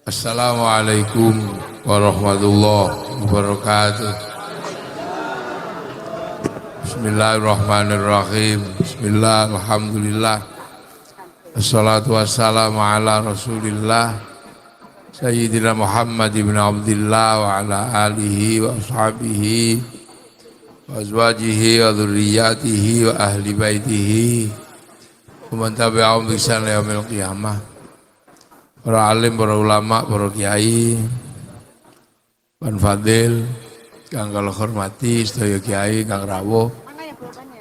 Assalamualaikum warahmatullahi wabarakatuh. Bismillahirrahmanirrahim. Bismillah, alhamdulillah. Assalatu wassalamu ala rasulillah Sayyidina Muhammad ibn Abdillah wa ala alihi wa ashabihi wa azwajihi wa dhurriyyatihi wa ahli baitihi wa man tabi'ahum bi ihsan ila yaumil qiyamah. Para alim, para ulama, para kiai, Pan Fadil, kang kula hormati, sedaya kiai, kang rawuh,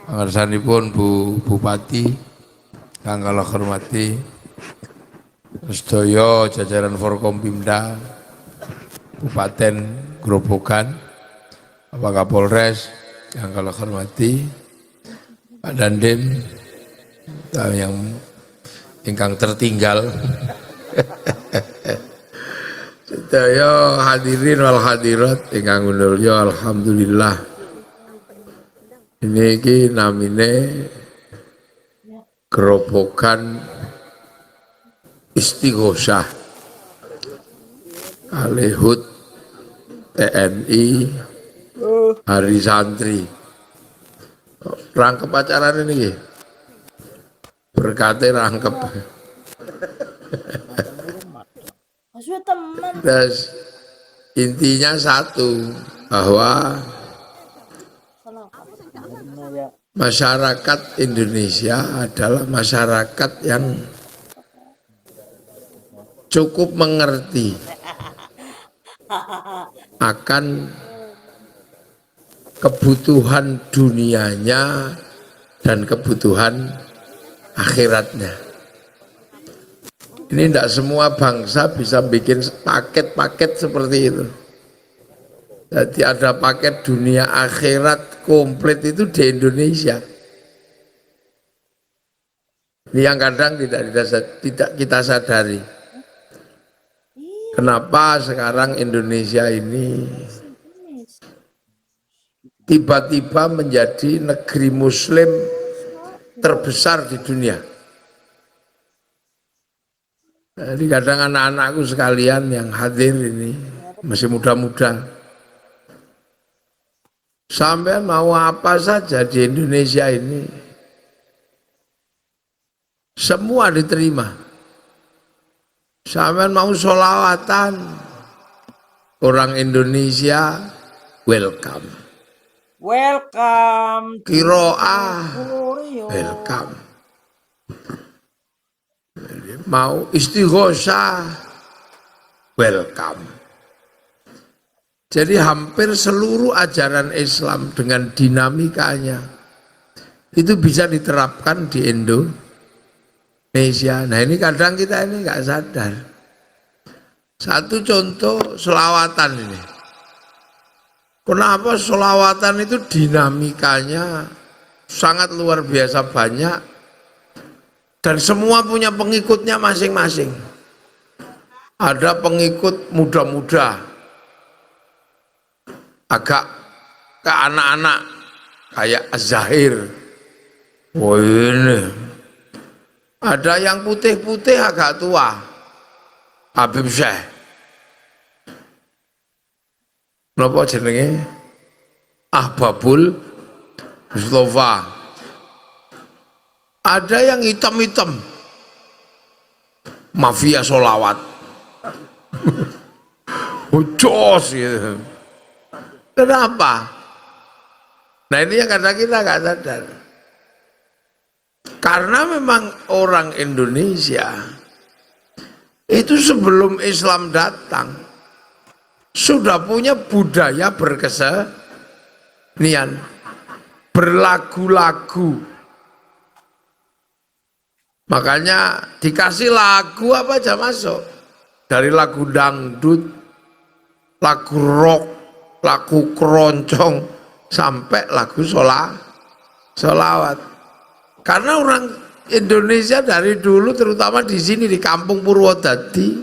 pangarsanipun Bu Bupati, kang kula hormati, sedaya jajaran Forkompimda, Bupaten Grobogan, Bapak Kapolres, kang kula hormati, Pak Dandim, yang ingkang tertinggal. Sedaya hadirin wal hadirat ingkang mulya, alhamdulillah. Ini iki namine Grobogan Istighosah kalih HUT TNI Hari Santri. Rangkep acara ini berkate rangkep. Terus intinya satu, bahwa masyarakat Indonesia adalah masyarakat yang cukup mengerti akan kebutuhan dunianya dan kebutuhan akhiratnya. Ini tidak semua bangsa bisa bikin paket-paket seperti itu. Jadi ada paket dunia akhirat komplit itu di Indonesia. Ini yang kadang tidak kita sadari. Kenapa sekarang Indonesia ini tiba-tiba menjadi negeri Muslim terbesar di dunia? Jadi kadang anak-anakku sekalian yang hadir ini masih muda-muda, sampai mau apa saja di Indonesia ini semua diterima. Sampai mau sholawatan, orang Indonesia welcome. Welcome. Qiraah welcome. Mau istighosah welcome. Jadi hampir seluruh ajaran Islam dengan dinamikanya itu bisa diterapkan di Indonesia. Nah ini kadang kita ini nggak sadar. Satu contoh selawatan ini. Kenapa selawatan itu dinamikanya sangat luar biasa banyak. Dan semua punya pengikutnya masing-masing. Ada pengikut muda-muda, agak ke anak-anak, kayak Az-Zahir. Wah ini. Ada yang putih-putih agak tua, Habib Syekh. Napa jenenge? Ahbabul Mustafa. Ada yang hitam-hitam, mafia sholawat, bocos gitu. Kenapa? Nah ini yang kadang kita nggak sadar. Karena memang orang Indonesia itu sebelum Islam datang sudah punya budaya berkesenian, berlagu-lagu. Makanya dikasih lagu apa aja masuk. Dari lagu dangdut, lagu rock, lagu keroncong, sampai lagu sholawat. Karena orang Indonesia dari dulu, terutama di sini di kampung Purwodadi,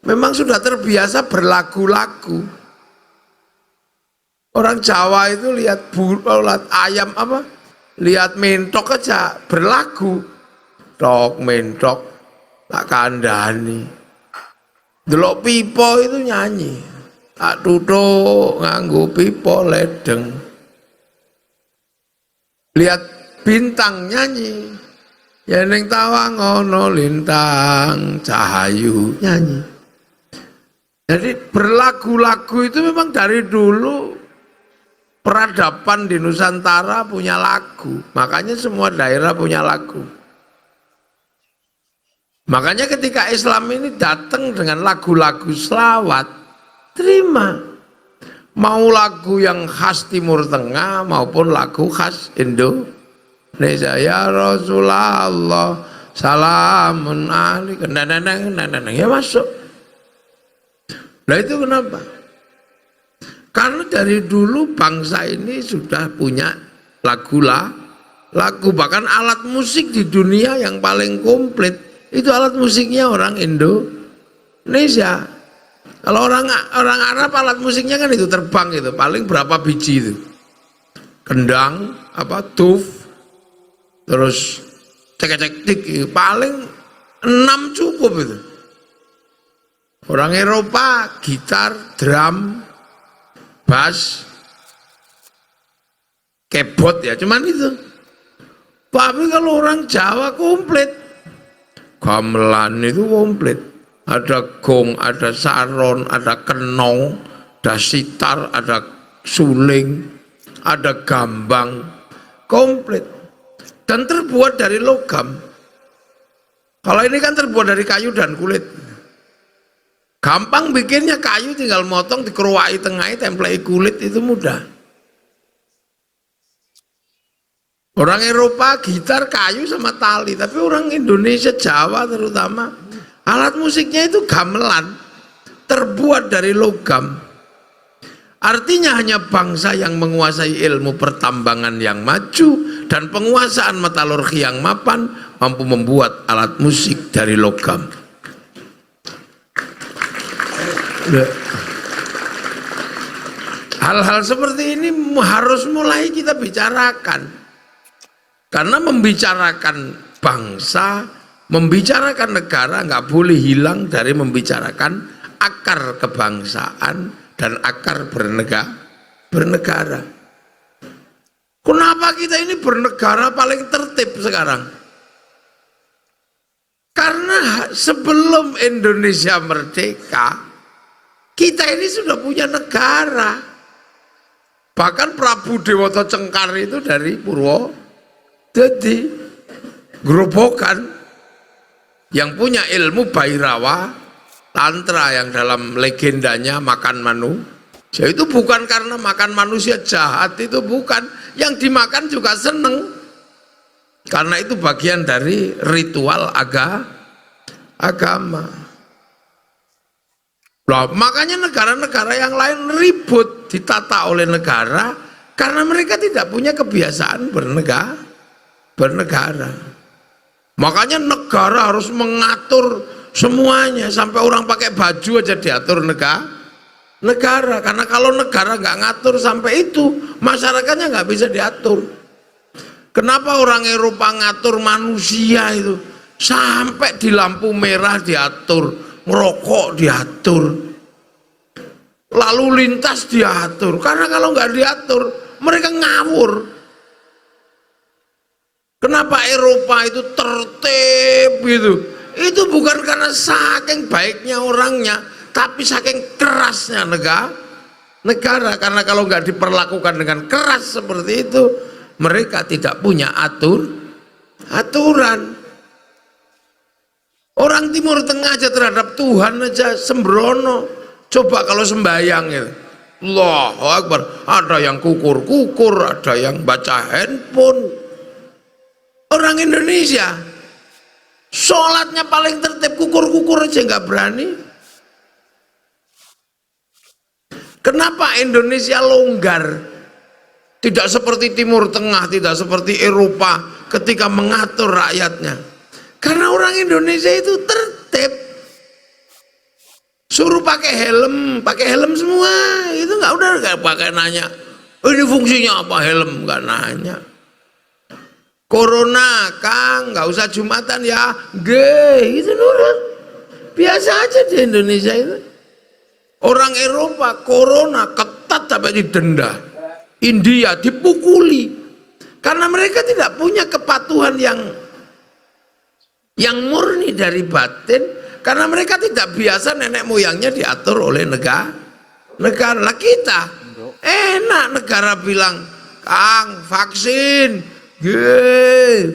memang sudah terbiasa berlagu-lagu. Orang Jawa itu lihat ayam apa, lihat mentok aja berlagu. Tok mentok tak kandani, delok pipo itu nyanyi. Tak duduk nganggo pipo ledeng. Lihat bintang nyanyi. Ya ning tawang ono lintang cahayu nyanyi. Jadi berlagu-lagu itu memang dari dulu peradaban di Nusantara punya lagu. Makanya semua daerah punya lagu. Makanya ketika Islam ini datang dengan lagu-lagu selawat, terima. Mau lagu yang khas Timur Tengah maupun lagu khas Indonesia. Ya Rasulullah salamun alaikum. Ya masuk. Nah itu kenapa? Karena dari dulu bangsa ini sudah punya lagu, bahkan alat musik di dunia yang paling komplit itu alat musiknya orang Indonesia. Kalau orang Arab alat musiknya kan itu terbang itu paling berapa biji itu, kendang, tuf, terus cek paling 6 cukup itu. Orang Eropa gitar, drum, bass, keyboard ya cuman itu. Tapi kalau orang Jawa komplit, gamelan itu komplit. Ada gong, ada saron, ada kenong, ada sitar, ada suling, ada gambang, komplit. Dan terbuat dari logam. Kalau ini kan terbuat dari kayu dan kulit. Gampang bikinnya, kayu tinggal motong, dikeruai tengahnya, template kulit, itu mudah. Orang Eropa gitar kayu sama tali, tapi orang Indonesia, Jawa terutama, alat musiknya itu gamelan, terbuat dari logam. Artinya hanya bangsa yang menguasai ilmu pertambangan yang maju dan penguasaan metalurgi yang mapan mampu membuat alat musik dari logam. Hal-hal seperti ini harus mulai kita bicarakan, karena membicarakan bangsa, membicarakan negara nggak boleh hilang dari membicarakan akar kebangsaan dan akar bernegara. Kenapa kita ini bernegara paling tertib sekarang? Karena sebelum Indonesia merdeka, kita ini sudah punya negara. Bahkan Prabu Dewata Cengkar itu dari Purwodadi, Grobogan, yang punya ilmu Bhairawa, tantra yang dalam legendanya makan manusia. Itu bukan karena makan manusia jahat, itu bukan. Yang dimakan juga seneng. Karena itu bagian dari ritual agama. Loh, makanya negara-negara yang lain ribut ditata oleh negara karena mereka tidak punya kebiasaan bernegara. Makanya negara harus mengatur semuanya, sampai orang pakai baju aja diatur negara. Karena kalau negara nggak ngatur sampai itu, masyarakatnya nggak bisa diatur. Kenapa orang Eropa ngatur manusia itu sampai di lampu merah diatur, ngerokok diatur, lalu lintas diatur? Karena kalau nggak diatur mereka ngawur. Kenapa Eropa itu tertib gitu? Itu bukan karena saking baiknya orangnya, tapi saking kerasnya negara. Karena kalau nggak diperlakukan dengan keras seperti itu, mereka tidak punya aturan. Orang Timur Tengah aja terhadap Tuhan aja sembrono. Coba kalau sembahyang itu, Allahu Akbar, ada yang kukur-kukur, ada yang baca handphone. Orang Indonesia sholatnya paling tertib, kukur-kukur aja nggak berani. Kenapa Indonesia longgar? Tidak seperti Timur Tengah, tidak seperti Eropa ketika mengatur rakyatnya. Karena orang Indonesia itu tertib. Suruh pakai helm semua. Itu nggak pakai nanya, ini fungsinya apa helm, nggak nanya. Corona, Kang, nggak usah Jumatan ya, itu nurut. Biasa aja di Indonesia itu. Orang Eropa corona ketat sampai didenda. India dipukuli. Karena mereka tidak punya kepatuhan yang murni dari batin, karena mereka tidak biasa nenek moyangnya diatur oleh negara. Lah kita enak, negara bilang, Kang vaksin,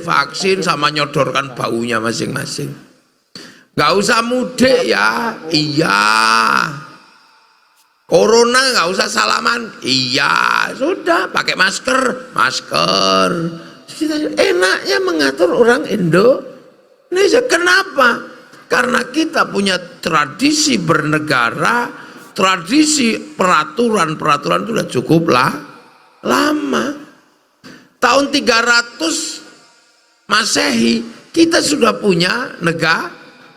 vaksin sama nyodorkan baunya masing-masing. Gak usah mudik ya, iya. Corona nggak usah salaman, iya. Sudah pakai masker. Enaknya mengatur orang Indonesia. Kenapa? Karena kita punya tradisi bernegara, tradisi peraturan itu sudah cukup lama. Tahun 300 Masehi kita sudah punya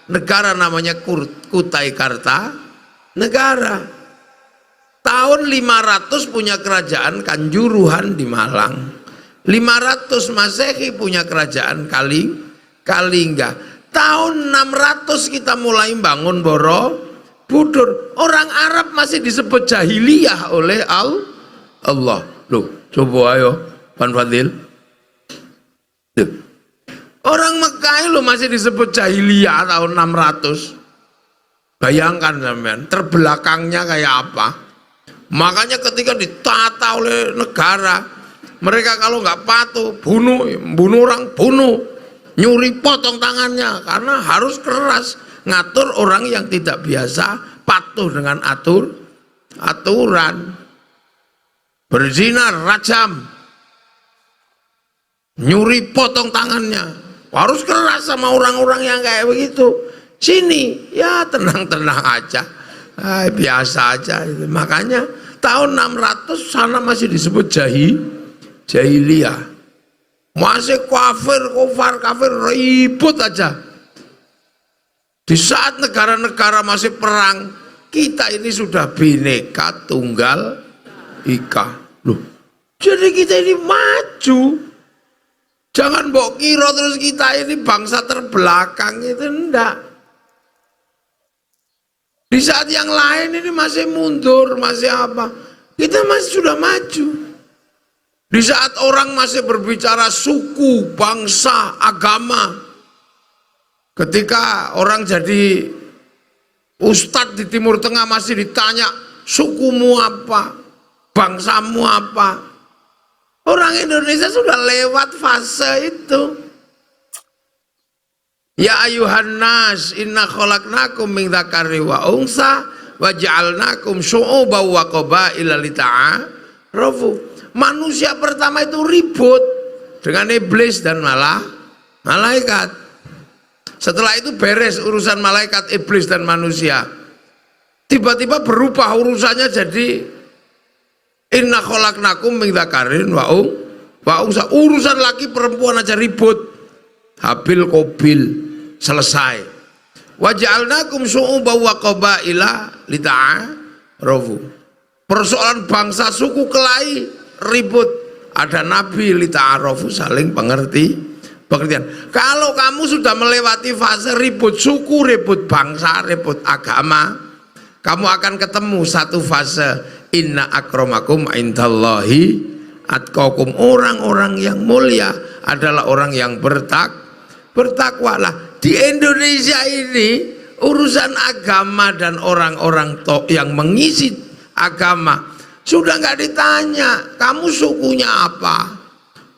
negara namanya Kutai Kartanegara. Tahun 500 punya kerajaan Kanjuruhan di Malang. 500 Masehi punya kerajaan Kalingga. Tahun 600 kita mulai bangun Borobudur. Orang Arab masih disebut jahiliyah oleh Allah. Loh, coba ayo, Pan Fadil. Loh. Orang Mekah lo masih disebut jahiliyah tahun 600. Bayangkan sampean, terbelakangnya kayak apa? Makanya ketika ditata oleh negara, mereka kalau nggak patuh bunuh orang, nyuri potong tangannya, karena harus keras ngatur orang yang tidak biasa patuh dengan aturan. Berzina rajam, nyuri potong tangannya, harus keras sama orang-orang yang kayak begitu. Sini ya tenang-tenang aja, biasa aja. Makanya tahun 600 sana masih disebut jahiliyah, masih kafir ribut aja. Di saat negara-negara masih perang, kita ini sudah Bhinneka Tunggal Ika. Loh, jadi kita ini maju. Jangan mbok kira terus kita ini bangsa terbelakang, itu enggak. Di saat yang lain ini masih mundur, masih apa, kita masih sudah maju. Di saat orang masih berbicara suku, bangsa, agama, ketika orang jadi ustadz di Timur Tengah masih ditanya sukumu apa, bangsamu apa. Orang Indonesia sudah lewat fase itu. Ya ayuhan nas inna khalaqnakum min dzakari wa unsa wa ja'alnakum syu'uban wa qabaila lita'arafu. Manusia pertama itu ribut dengan iblis dan malaikat. Setelah itu beres urusan malaikat, iblis dan manusia. Tiba-tiba berubah urusannya jadi inna khalaqnakum min dzakarin wa unsa. Urusan laki perempuan aja ribut. Habil Qabil selesai. Wa ja'alnakum syu'uban wa qabaila lita'arafu. Persoalan bangsa suku kelahi ribut, ada nabi lita'arafu, saling pengertian. Kalau kamu sudah melewati fase ribut suku, ribut bangsa, ribut agama, kamu akan ketemu satu fase, inna akramakum indallahi atqakum. Orang-orang yang mulia adalah orang yang bertakwalah. Di Indonesia ini urusan agama dan orang-orang yang mengisi agama sudah nggak ditanya kamu sukunya apa,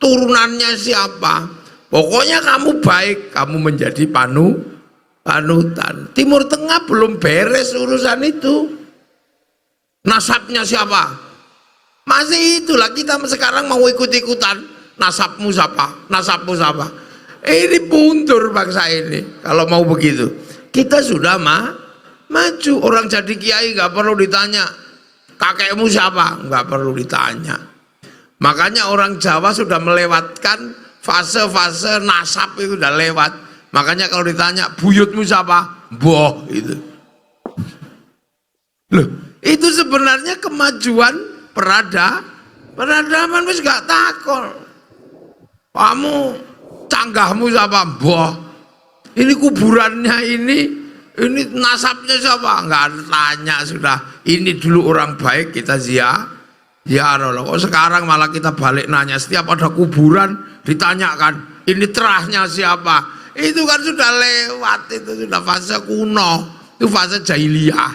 turunannya siapa, pokoknya kamu baik, kamu menjadi panutan. Timur Tengah belum beres urusan itu. Nasabnya siapa, masih itulah. Kita sekarang mau ikut-ikutan, nasabmu siapa. Ini mundur bangsa ini kalau mau begitu. Kita sudah maju. Orang jadi kiai nggak perlu ditanya kakekmu siapa, nggak perlu ditanya. Makanya orang Jawa sudah melewatkan fase-fase nasab, itu udah lewat. Makanya kalau ditanya buyutmu siapa, boh itu. Loh, itu sebenarnya kemajuan peradaban. Wis gak takon kamu canggahmu siapa, boh ini kuburannya ini ini nasabnya siapa? Enggak ada, tanya sudah. Ini dulu orang baik kita ziarah. Kok sekarang malah kita balik nanya, setiap ada kuburan ditanyakan, ini terahnya siapa? Itu kan sudah lewat, itu sudah fase kuno, itu fase jahiliyah.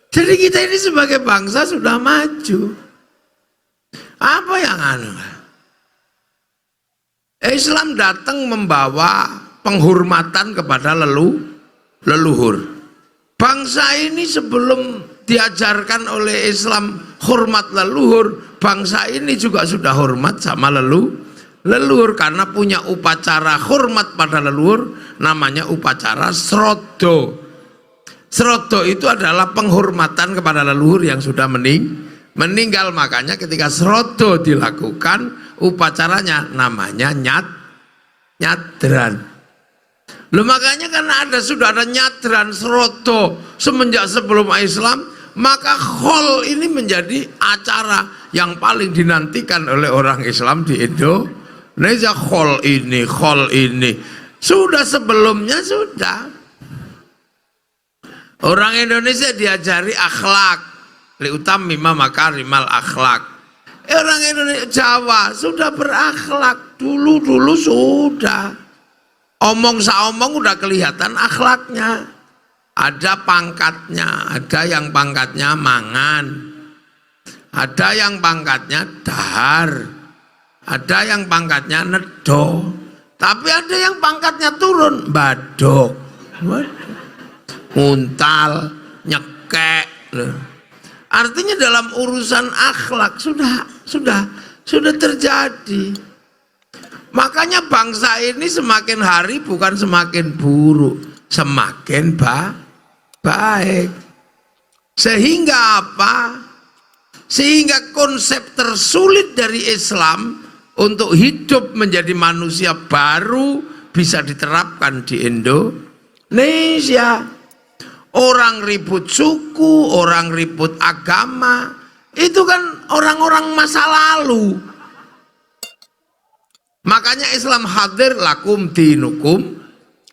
Jadi kita ini sebagai bangsa sudah maju. Apa yang Islam datang membawa penghormatan kepada leluhur. Bangsa ini sebelum diajarkan oleh Islam hormat leluhur, bangsa ini juga sudah hormat sama leluhur karena punya upacara hormat pada leluhur, namanya upacara srodo. Srodo itu adalah penghormatan kepada leluhur yang sudah meninggal. Makanya ketika srodo dilakukan, upacaranya namanya nyadran. Loh, makanya karena sudah ada nyadran srodo semenjak sebelum Islam, maka khol ini menjadi acara yang paling dinantikan oleh orang Islam di Indonesia. Khol ini sudah sebelumnya sudah. Orang Indonesia diajari akhlak, liutammima makarimal akhlak. Orang Indonesia Jawa sudah berakhlak dulu sudah. Omong saomong udah kelihatan akhlaknya. Ada pangkatnya, ada yang pangkatnya mangan, ada yang pangkatnya dahar, ada yang pangkatnya nedo, tapi ada yang pangkatnya turun badok, muntal, nyekek. Artinya dalam urusan akhlak sudah terjadi. Makanya bangsa ini semakin hari bukan semakin buruk, semakin baik. Sehingga apa? Sehingga konsep tersulit dari Islam untuk hidup menjadi manusia baru bisa diterapkan di Indonesia. Orang ribut suku, orang ribut agama, itu kan orang-orang masa lalu. Makanya Islam hadir, lakum dinukum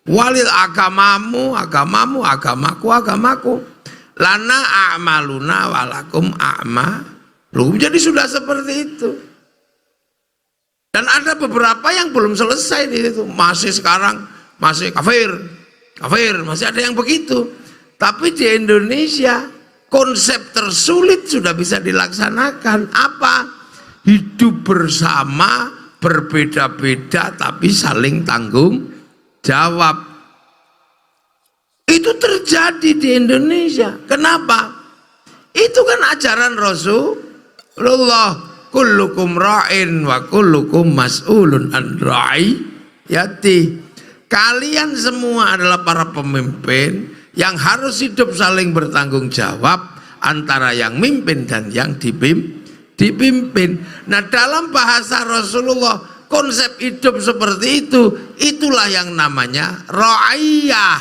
walil, agamamu, agamaku. Lana a'maluna walakum a'malum. Jadi sudah seperti itu. Dan ada beberapa yang belum selesai di situ, masih sekarang masih kafir, masih ada yang begitu. Tapi di Indonesia konsep tersulit sudah bisa dilaksanakan. Apa? Hidup bersama, berbeda-beda tapi saling tanggung jawab. Itu terjadi di Indonesia. Kenapa? Itu kan ajaran Rasulullah, kullukum ra'in wa kullukum mas'ulun an ra'iyati. Kalian semua adalah para pemimpin yang harus hidup saling bertanggung jawab antara yang mimpin dan yang dipimpin. Nah, dalam bahasa Rasulullah konsep hidup seperti itu, itulah yang namanya ra'iyah.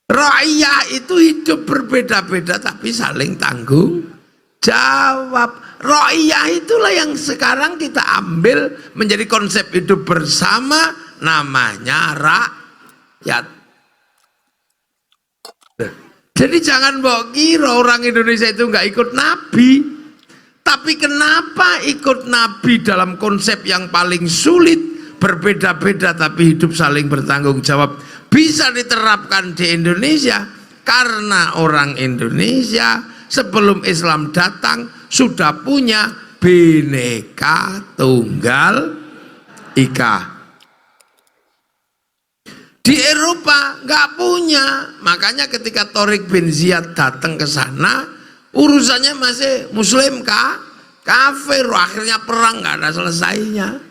Ra'iyah itu hidup berbeda-beda tapi saling tanggung jawab. Ra'iyah itulah yang sekarang kita ambil menjadi konsep hidup bersama, namanya rakyat. Jadi jangan bawa kira orang Indonesia itu nggak ikut Nabi. Tapi kenapa ikut Nabi dalam konsep yang paling sulit, berbeda-beda tapi hidup saling bertanggung jawab, bisa diterapkan di Indonesia? Karena orang Indonesia sebelum Islam datang sudah punya Bhinneka Tunggal Ika. Di Eropa nggak punya. Makanya ketika Tariq bin Ziyad datang ke sana, urusannya masih Muslim kafir, akhirnya perang nggak ada selesainya.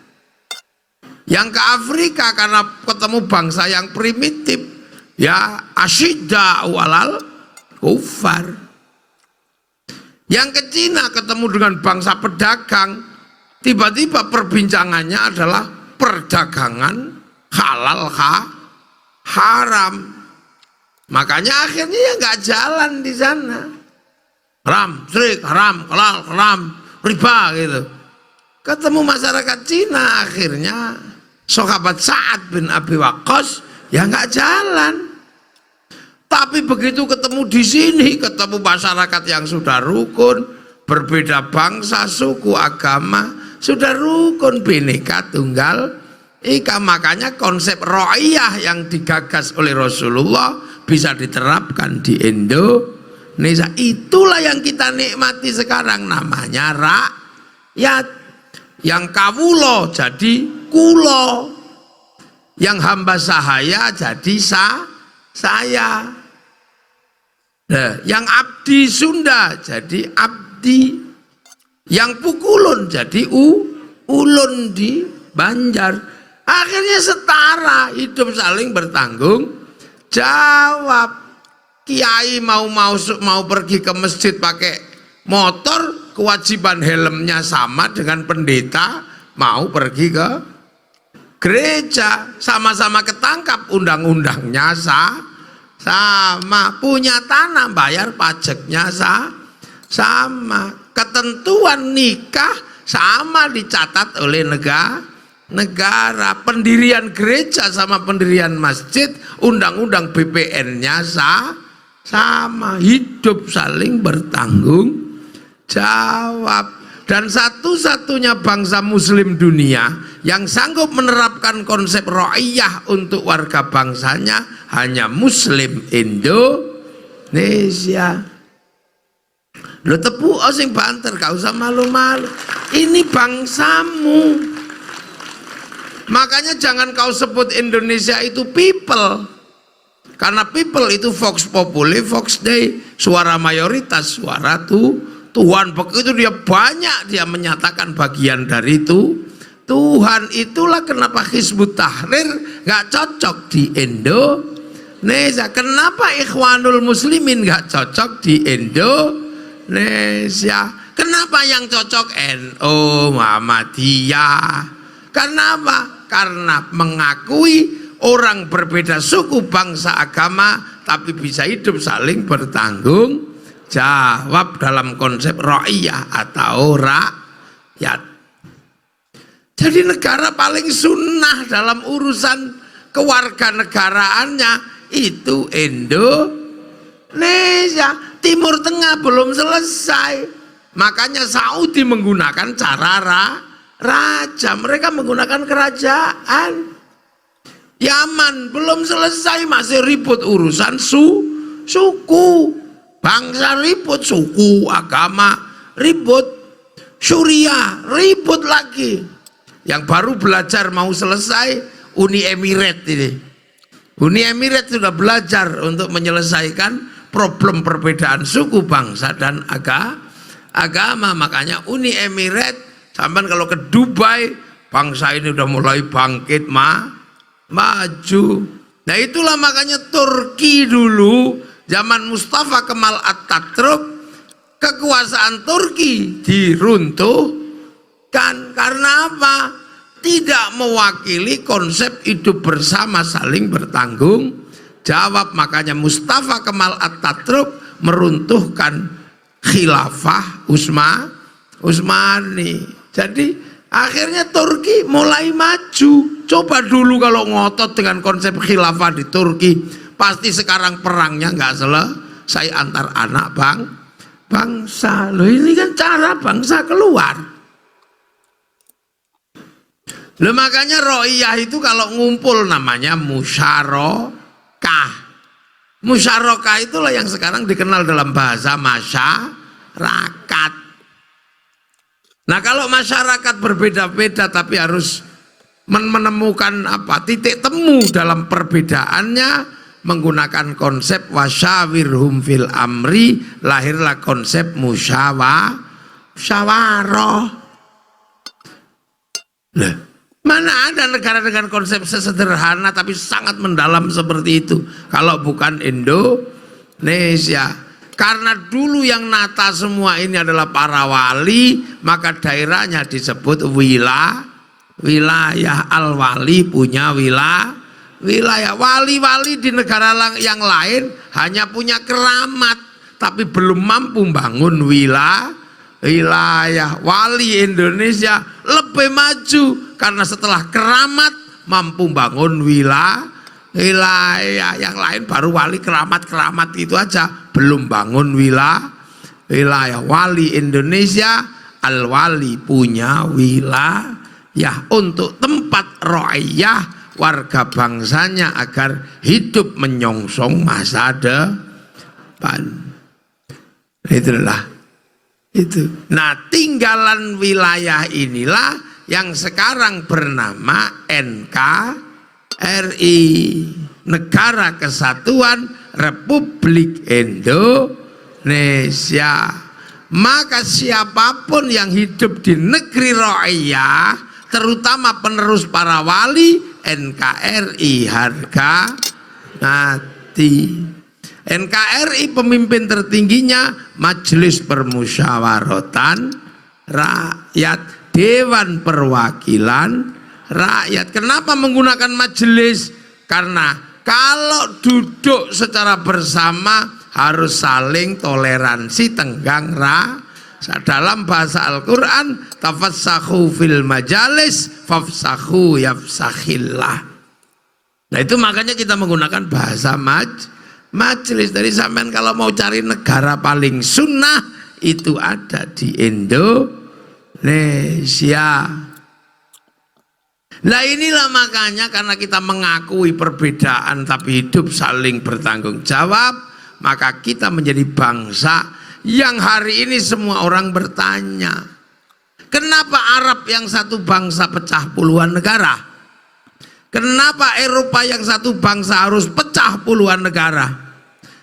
Yang ke Afrika karena ketemu bangsa yang primitif, ya asyidda walal kufar. Yang ke Cina ketemu dengan bangsa pedagang, tiba-tiba perbincangannya adalah perdagangan halal haram. Makanya akhirnya ya nggak jalan di sana. Haram, syirik, haram, halal, haram, riba gitu. Ketemu masyarakat Cina akhirnya sahabat Sa'ad bin Abi Waqqas ya nggak jalan. Tapi begitu ketemu di sini, ketemu masyarakat yang sudah rukun, berbeda bangsa, suku, agama, sudah rukun, Bhinneka Tunggal Ika. Makanya konsep ro'iyah yang digagas oleh Rasulullah bisa diterapkan di Indonesia. Itulah yang kita nikmati sekarang, namanya rakyat. Yang kawulo jadi kulo, yang hamba sahaya jadi saya. Nah, yang abdi Sunda jadi abdi, yang pukulun jadi ulun di Banjar. Akhirnya setara, hidup saling bertanggung jawab. Kiai mau pergi ke masjid pakai motor, kewajiban helmnya sama dengan pendeta mau pergi ke gereja. Sama-sama ketangkap, undang-undangnya sama, punya tanah bayar pajaknya sama, ketentuan nikah sama dicatat oleh negara, pendirian gereja sama pendirian masjid, undang-undang BPN-nya sama, hidup saling bertanggung jawab. Dan satu-satunya bangsa muslim dunia yang sanggup menerapkan konsep ro'iyah untuk warga bangsanya hanya muslim Indonesia. Lo tepu sing banter, gak usah malu-malu, ini bangsamu. Makanya jangan kau sebut Indonesia itu people, karena people itu vox populi, vox dei, suara mayoritas, suara Tuhan. Begitu dia banyak, dia menyatakan bagian dari itu Tuhan. Itulah kenapa Hizbut Tahrir gak cocok di Indonesia. Kenapa Ikhwanul Muslimin gak cocok di Indonesia. Kenapa yang cocok NU, Muhammadiyah. Kenapa? Karena mengakui orang berbeda suku, bangsa, agama, tapi bisa hidup saling bertanggung jawab dalam konsep ra'iyah atau rakyat. Jadi negara paling sunnah dalam urusan kewarganegaraannya itu Indonesia. Timur Tengah belum selesai, makanya Saudi menggunakan cara raja, mereka menggunakan kerajaan. Yaman belum selesai, masih ribut urusan suku. Bangsa ribut, suku, agama ribut, Suriah ribut lagi. Yang baru belajar mau selesai Uni Emirat ini. Uni Emirat sudah belajar untuk menyelesaikan problem perbedaan suku, bangsa, dan agama. Makanya Uni Emirat, sampai kalau ke Dubai, bangsa ini udah mulai bangkit maju. Nah itulah makanya Turki dulu zaman Mustafa Kemal Atatürk, kekuasaan Turki diruntuhkan karena apa? Tidak mewakili konsep hidup bersama saling bertanggung jawab. Makanya Mustafa Kemal Atatürk meruntuhkan khilafah Utsmani. Jadi akhirnya Turki mulai maju. Coba dulu kalau ngotot dengan konsep khilafah di Turki, pasti sekarang perangnya nggak selesai antar anak bangsa. Loh ini kan cara bangsa keluar. Loh makanya ro'iyah itu kalau ngumpul namanya musyarakah. Musyarakah itulah yang sekarang dikenal dalam bahasa masyarakat. Nah kalau masyarakat berbeda-beda tapi harus menemukan titik temu dalam perbedaannya, menggunakan konsep wasyawirhum fil amri, lahirlah konsep musyawarah. Nah, mana ada negara dengan konsep sesederhana tapi sangat mendalam seperti itu kalau bukan Indonesia. Karena dulu yang nata semua ini adalah para wali, maka daerahnya disebut wilayah. Al-wali punya wilayah. Wali-wali di negara yang lain hanya punya keramat tapi belum mampu bangun wilayah. Wali Indonesia lebih maju karena setelah keramat mampu bangun wilayah. Yang lain baru wali keramat itu aja, belum bangun wilayah. Wali Indonesia, Al-Wali punya wilayah untuk tempat ro'iyah warga bangsanya agar hidup menyongsong masa depan. Itulah itu. Nah, tinggalan wilayah inilah yang sekarang bernama NKRI, Negara Kesatuan Republik Indonesia. Maka siapapun yang hidup di negeri ro'iyah, terutama penerus para wali, NKRI harga mati. NKRI pemimpin tertingginya Majelis Permusyawaratan Rakyat, Dewan Perwakilan Rakyat. Kenapa menggunakan majelis? Karena kalau duduk secara bersama harus saling toleransi, tenggang rasa. Dalam bahasa Al-Quran, tafassahu fil majalis fafsahu yafsakhillah. Nah itu makanya kita menggunakan bahasa majelis. Dari sampean kalau mau cari negara paling sunnah, itu ada di Indonesia. Nah inilah makanya karena kita mengakui perbedaan tapi hidup saling bertanggung jawab, maka kita menjadi bangsa yang hari ini semua orang bertanya, kenapa Arab yang satu bangsa pecah puluhan negara? Kenapa Eropa yang satu bangsa harus pecah puluhan negara?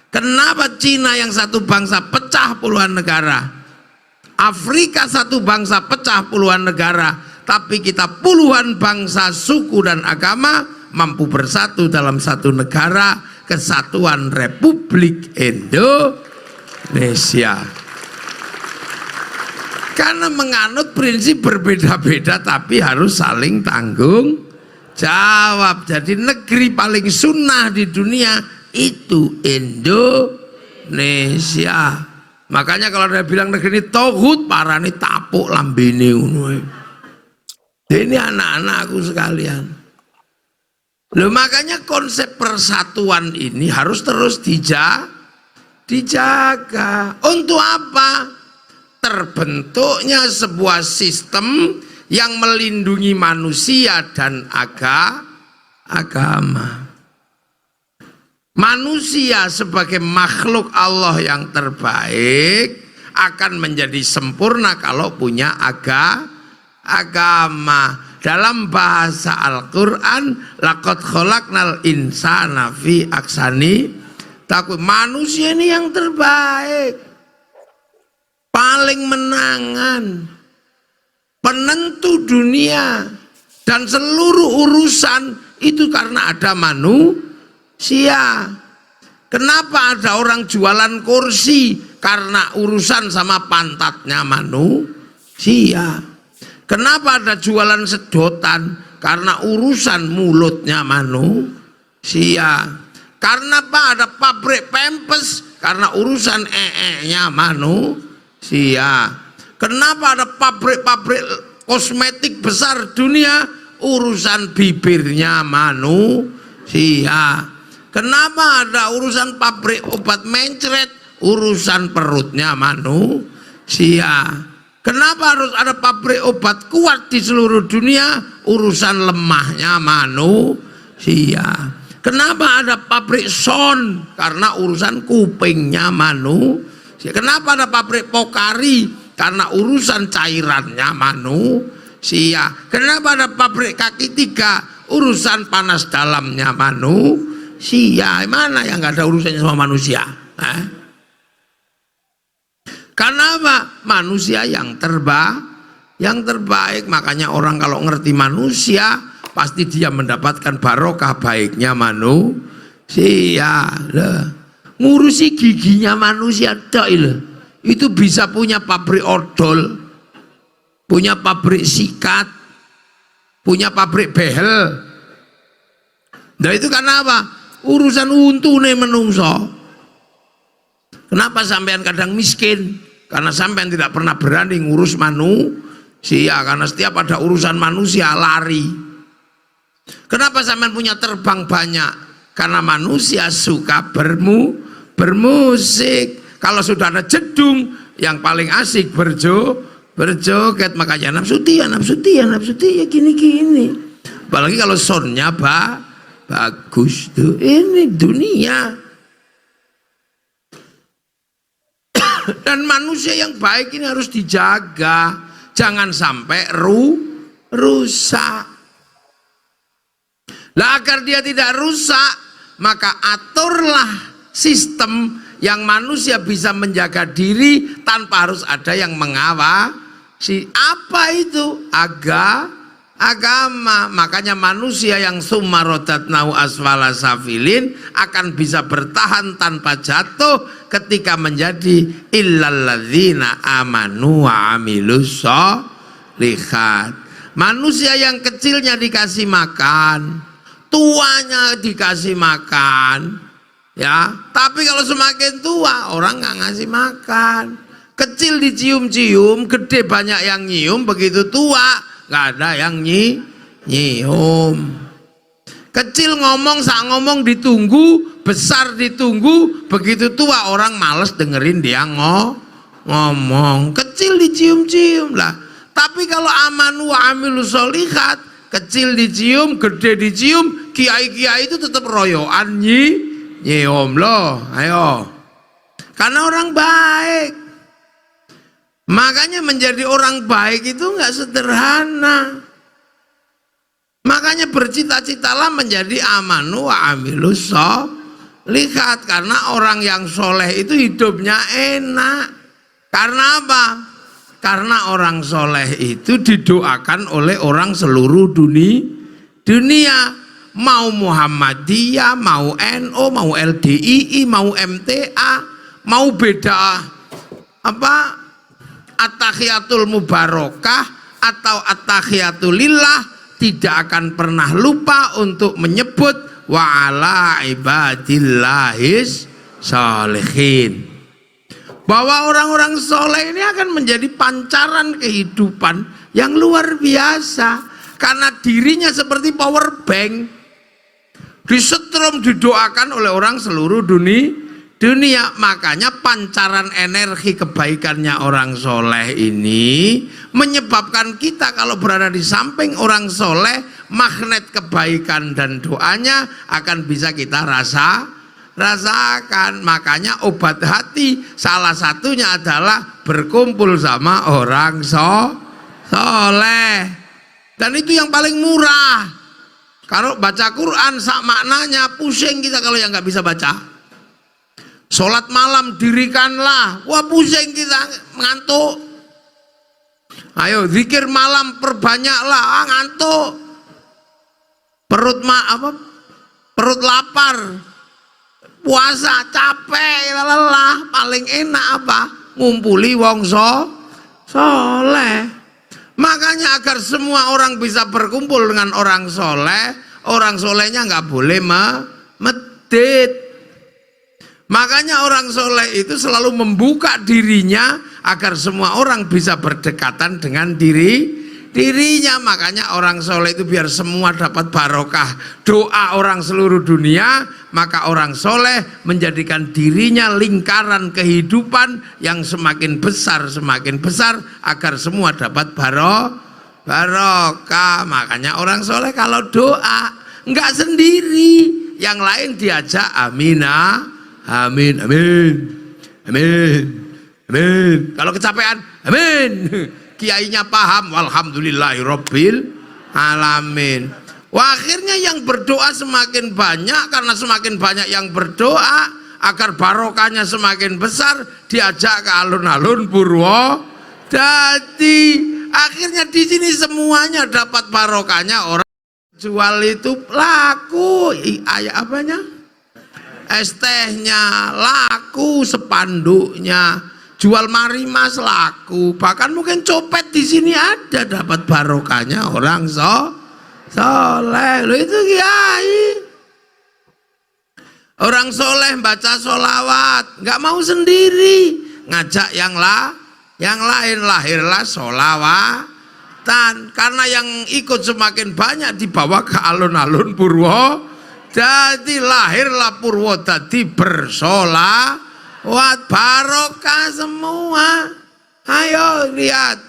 Kenapa Cina yang satu bangsa pecah puluhan negara? Afrika satu bangsa pecah puluhan negara, tapi kita puluhan bangsa, suku dan agama mampu bersatu dalam satu negara, Kesatuan Republik Indonesia. Karena menganut prinsip berbeda-beda tapi harus saling tanggung jawab. Jadi negeri paling sunnah di dunia itu Indonesia. Makanya kalau dia bilang negeri ini tauhid, parani tapuk lambene ngono. Ini anak-anakku sekalian. Loh, makanya konsep persatuan ini harus terus dijaga. Untuk apa? Terbentuknya sebuah sistem yang melindungi manusia dan agama. Manusia sebagai makhluk Allah yang terbaik akan menjadi sempurna kalau punya agama. Dalam bahasa Al-Quran, laqad khalaqnal insana fi ahsani taqwim. Manusia ini yang terbaik, paling menangan, penentu dunia dan seluruh urusan itu karena ada manusia. Kenapa ada orang jualan kursi? Karena urusan sama pantatnya manusia. Kenapa ada jualan sedotan? Karena urusan mulutnya manusia. Karena apa ada pabrik pempes? Karena urusan nya manusia. Kenapa ada pabrik-pabrik kosmetik besar dunia? Urusan bibirnya manusia. Kenapa ada urusan pabrik obat mencret? Urusan perutnya manusia. Kenapa harus ada pabrik obat kuat di seluruh dunia? Urusan lemahnya manusia. Kenapa ada pabrik sound? Karena urusan kupingnya manusia. Kenapa ada pabrik Pokari? Karena urusan cairannya manusia. Kenapa ada pabrik kaki tiga? Urusan panas dalamnya manusia. Mana yang nggak ada urusannya sama manusia? Karena apa? Manusia yang terbaik. Makanya orang kalau ngerti manusia pasti dia mendapatkan barokah baiknya manusia. Ngurusi giginya manusia itu bisa punya pabrik odol, punya pabrik sikat, punya pabrik behel. Nah itu karena apa? Urusan untune menungso. Kenapa sampean kadang miskin? Karena sampean tidak pernah berani ngurus manusia. Karena setiap ada urusan manusia lari. Kenapa sampean punya terbang banyak? Karena manusia suka bermusik. Kalau sudah ada jedung, yang paling asik berjoget, makanya nafsu dia gini. Apalagi kalau soundnya bagus tuh. Ini dunia. Dan manusia yang baik ini harus dijaga, jangan sampai rusak. Lah agar dia tidak rusak, maka aturlah sistem yang manusia bisa menjaga diri tanpa harus ada yang mengawasi. Apa itu? Agama. Makanya manusia yang summarodatnahu asfala safilin akan bisa bertahan tanpa jatuh ketika menjadi illalladzina amanu wa amilus sholihat. Manusia yang kecilnya dikasih makan, tuanya dikasih makan, ya. Tapi kalau semakin tua orang nggak ngasih makan. Kecil dicium-cium, gede banyak yang nyium, begitu tua nggak ada yang nyium. Kecil ngomong, sak ngomong ditunggu, besar ditunggu, begitu tua orang males dengerin dia ngomong. Kecil dicium-cium lah. Tapi kalau amanu wa amilus sholihat, kecil dicium, gede dicium, kiai-kiai itu tetap royoan nyium loh. Ayo. Karena orang baik. Makanya menjadi orang baik itu nggak sederhana. Makanya bercita-citalah menjadi amanu wa amilus sholihat. Karena orang yang soleh itu hidupnya enak. Karena apa? Karena orang soleh itu didoakan oleh orang seluruh dunia. Mau Muhammadiyah, mau NU, mau LDII, mau MTA, mau beda apa? At-tahiyatul mubarakah atau at-tahiyatulillah, tidak akan pernah lupa untuk menyebut wa ala ibadillahis sholihin, bahwa orang-orang soleh ini akan menjadi pancaran kehidupan yang luar biasa. Karena dirinya seperti power bank, disetrum, didoakan oleh orang seluruh dunia. Makanya pancaran energi kebaikannya orang soleh ini menyebabkan kita kalau berada di samping orang soleh, magnet kebaikan dan doanya akan bisa kita rasakan. Makanya obat hati salah satunya adalah berkumpul sama orang soleh. Dan itu yang paling murah. Kalau baca Quran sak maknanya, pusing kita kalau yang nggak bisa baca. Sholat malam dirikanlah, wah pusing kita, ngantuk. Ayo zikir malam perbanyaklah, ngantuk. Perut lapar, puasa capek, lelah. Paling enak apa? Ngumpuli wong soleh. Makanya agar semua orang bisa berkumpul dengan orang solehnya nggak boleh medit. Makanya orang soleh itu selalu membuka dirinya agar semua orang bisa berdekatan dengan dirinya. Makanya orang soleh itu biar semua dapat barokah doa orang seluruh dunia, maka orang soleh menjadikan dirinya lingkaran kehidupan yang semakin besar agar semua dapat barokah. Makanya orang soleh kalau doa nggak sendiri, yang lain diajak amin. Kalau kecapean, amin. Kiainya paham, walhamdulillahirabbil alamin. Wah, akhirnya yang berdoa semakin banyak, karena semakin banyak yang berdoa agar barokahnya semakin besar, diajak ke alun-alun Purwodadi. Akhirnya di sini semuanya dapat barokahnya. Orang jual itu laku, es tehnya laku, spanduknya, jual marimas laku, bahkan mungkin copet di sini ada, dapat barokahnya orang soleh. Lo itu kiai, orang soleh baca sholawat, nggak mau sendiri, ngajak yang lain, lahirlah keliwatan. Karena yang ikut semakin banyak dibawa ke alun-alun Purwo. Jadi lahirlah Purwo dadi bersolawat, barokah semua. Ayo lihat,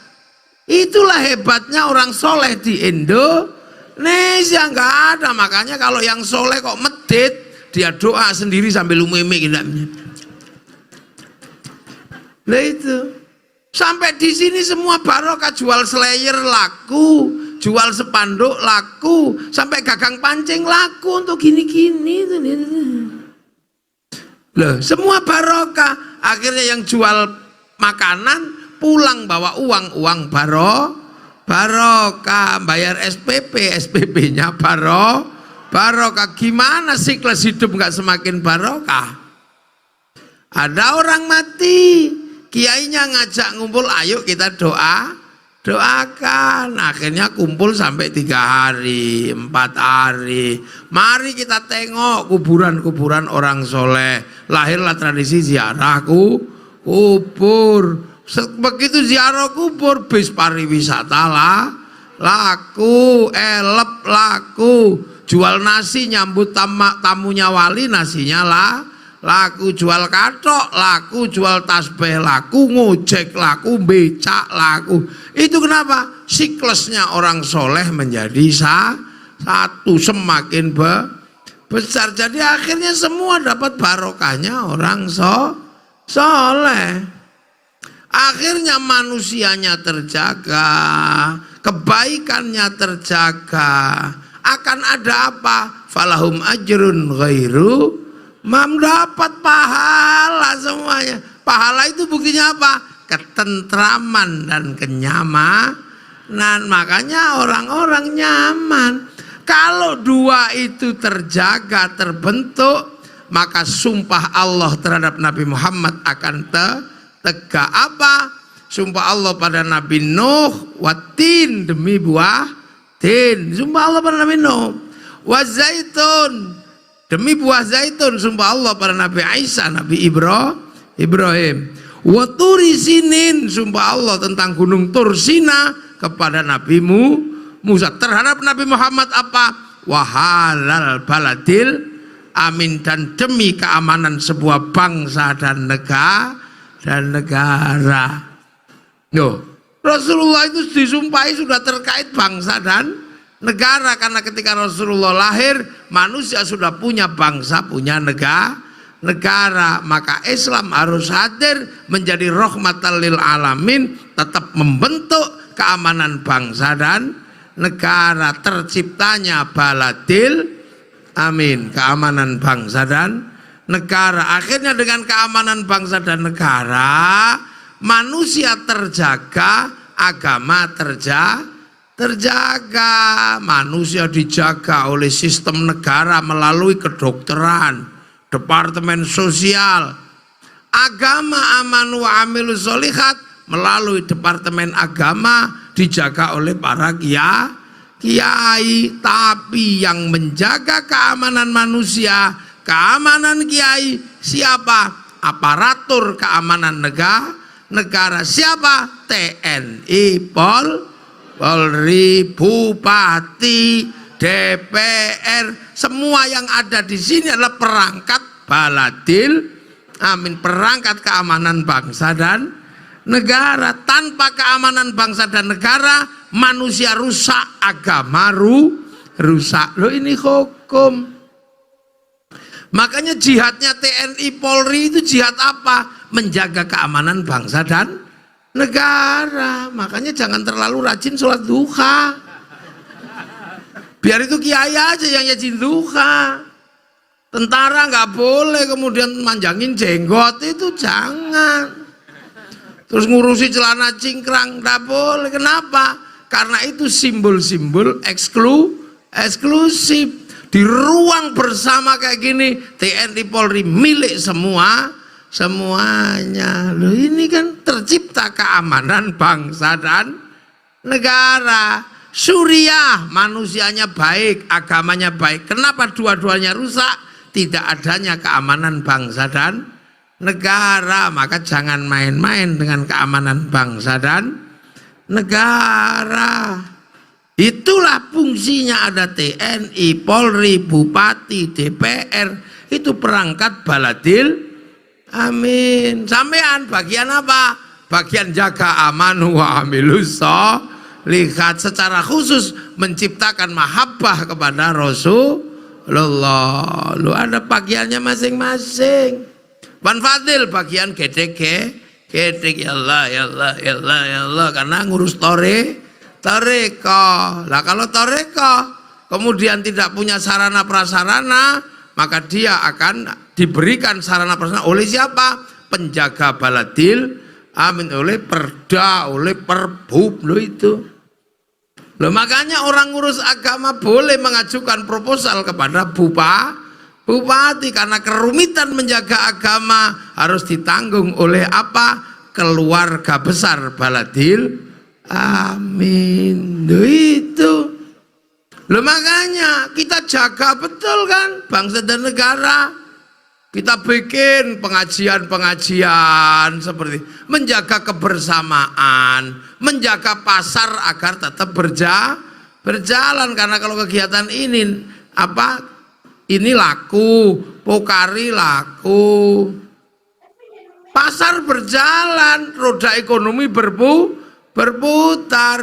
itulah hebatnya orang soleh di Indonesia. Nggak ada, makanya kalau yang soleh kok medit, dia doa sendiri sambil umeme gitu. Nah itu sampai di sini semua barokah, jual slayer laku, jual spanduk laku, sampai gagang pancing laku untuk gini-gini. Loh, semua barokah. Akhirnya yang jual makanan pulang bawa uang barokah, bayar SPP-nya barokah. Gimana siklus hidup nggak semakin barokah? Ada orang mati, kiainya ngajak ngumpul, ayo kita doakan. Akhirnya kumpul sampai 3 hari, 4 hari. Mari kita tengok kuburan-kuburan orang soleh. Lahirlah tradisi ziarah kubur. Begitu ziarah kubur, bis pariwisata laku, elep laku. Jual nasi nyambut tamunya wali, nasinya laku, jual katok laku, jual tasbih laku, ngojek laku, becak laku. Itu kenapa? Siklusnya orang soleh menjadi satu, semakin besar. Jadi akhirnya semua dapat barokahnya orang soleh. Akhirnya manusianya terjaga, kebaikannya terjaga. Akan ada apa? Falahum ajrun ghairu dapat pahala semuanya. Pahala itu buktinya apa? Ketentraman dan kenyamanan. Makanya orang-orang nyaman. Kalau dua itu terjaga, terbentuk, maka sumpah Allah terhadap Nabi Muhammad akan tegak. Apa? Sumpah Allah pada Nabi Nuh, watin, demi buah tin. Sumpah Allah pada Nabi Nuh. Wazaitun, demi buah zaitun. Sumpah Allah pada Nabi Isa, Nabi Ibrahim. Wa turi sinin, sumpah Allah tentang gunung Tursina kepada Nabi Musa. Terhadap Nabi Muhammad apa? Wahalal baladil amin, dan demi keamanan sebuah bangsa dan negara. Loh, Rasulullah itu disumpahi sudah terkait bangsa dan negara, karena ketika Rasulullah lahir manusia sudah punya bangsa, punya negara. Maka Islam harus hadir menjadi rahmatan lil alamin, tetap membentuk keamanan bangsa dan negara. Terciptanya baladil amin, keamanan bangsa dan negara. Akhirnya dengan keamanan bangsa dan negara, manusia terjaga, agama terjaga. Manusia dijaga oleh sistem negara melalui kedokteran, departemen sosial. Agama amanu wa amilus sholihat melalui departemen agama dijaga oleh para kiai. Tapi yang menjaga keamanan manusia, keamanan kiai siapa? Aparatur keamanan negara siapa? TNI, Polri, Bupati, DPR, semua yang ada di sini adalah perangkat baladil amin, perangkat keamanan bangsa dan negara. Tanpa keamanan bangsa dan negara, manusia rusak, agama rusak. Loh, ini hukum. Makanya jihadnya TNI Polri itu jihad apa? Menjaga keamanan bangsa dan negara. Makanya jangan terlalu rajin sholat duha. Biar itu kiai aja yang yajin duha. Tentara nggak boleh kemudian manjangin jenggot, itu jangan. Terus ngurusi celana cingkrang nggak boleh. Kenapa? Karena itu simbol-simbol eksklusif. Di ruang bersama kayak gini, TNI Polri milik semuanya. Loh, ini kan tercipta keamanan bangsa dan negara. Suriah, manusianya baik, agamanya baik. Kenapa dua-duanya rusak? Tidak adanya keamanan bangsa dan negara. Maka jangan main-main dengan keamanan bangsa dan negara. Itulah fungsinya ada TNI, Polri, Bupati, DPR. Itu perangkat baladil amin. Sampean bagian apa? Bagian jaga amanu wa amilus lihat secara khusus menciptakan mahabbah kepada Rasulullah. Lu ada bagiannya masing-masing. Wan Fadil bagian gedek ya Allah ya Allah ya Allah ya Allah, karena ngurus toreko. Lah kalau toreko kemudian tidak punya sarana prasarana, maka dia akan diberikan sarana prasarana oleh siapa? Penjaga baladil amin, oleh perda, oleh perbub. Lo itu loh, makanya orang ngurus agama boleh mengajukan proposal kepada bupati, karena kerumitan menjaga agama harus ditanggung oleh apa? Keluarga besar baladil amin. Loh itu loh, makanya kita jaga betul kan bangsa dan negara. Kita bikin pengajian-pengajian seperti menjaga kebersamaan, menjaga pasar agar tetap berjalan. Karena kalau kegiatan ini laku, pokari laku, pasar berjalan, roda ekonomi berputar.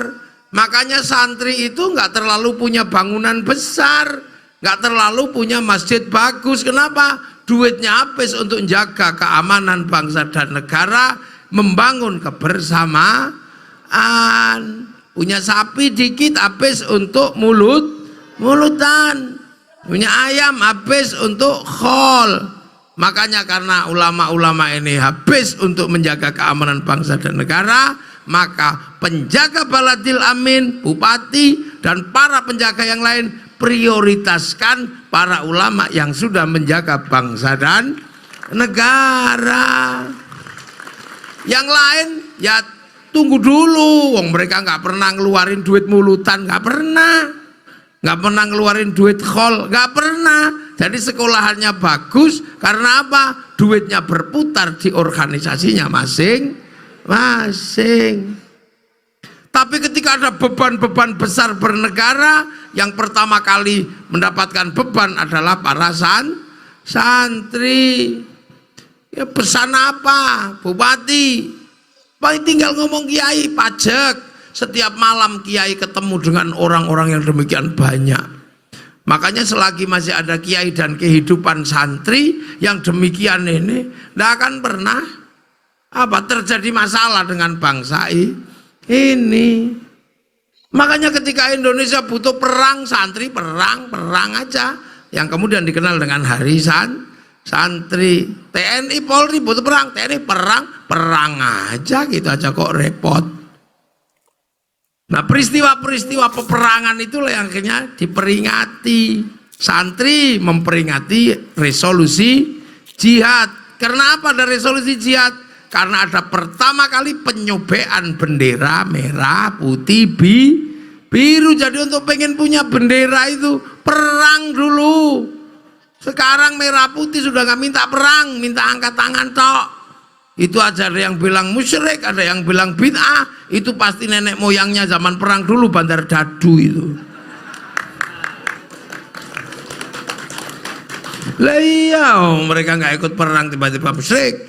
Makanya santri itu nggak terlalu punya bangunan besar, nggak terlalu punya masjid bagus. Kenapa? Duitnya habis untuk menjaga keamanan bangsa dan negara, membangun kebersamaan. Punya sapi dikit habis untuk mulutan, punya ayam habis untuk khol. Makanya karena ulama-ulama ini habis untuk menjaga keamanan bangsa dan negara, maka penjaga baladil amin, bupati dan para penjaga yang lain prioritaskan para ulama yang sudah menjaga bangsa dan negara. Yang lain ya tunggu dulu, wong mereka nggak pernah ngeluarin duit mulutan, nggak pernah ngeluarin duit khol, nggak pernah. Jadi sekolahannya bagus karena apa? Duitnya berputar di organisasinya masing-masing. Tapi ketika ada beban-beban besar bernegara, yang pertama kali mendapatkan beban adalah para santri. Ya pesan apa? Bupati paling tinggal ngomong kiai pajak. Setiap malam kiai ketemu dengan orang-orang yang demikian banyak. Makanya selagi masih ada kiai dan kehidupan santri yang demikian ini, tidak akan pernah terjadi masalah dengan bangsa ini. Makanya ketika Indonesia butuh perang, santri perang aja, yang kemudian dikenal dengan hari santri. TNI Polri butuh perang, TNI perang aja, gitu aja kok repot. Nah peristiwa-peristiwa peperangan itulah yang akhirnya diperingati. Santri memperingati resolusi jihad. Karena apa ada resolusi jihad? Karena ada pertama kali penyobekan bendera merah, putih, biru. Jadi untuk pengen punya bendera itu perang dulu. Sekarang merah putih sudah nggak minta perang, minta angkat tangan tok. Itu aja ada yang bilang musyrik, ada yang bilang bid'ah. Itu pasti nenek moyangnya zaman perang dulu Bandar Dadu itu. Lah iya, mereka nggak ikut perang tiba-tiba musyrik,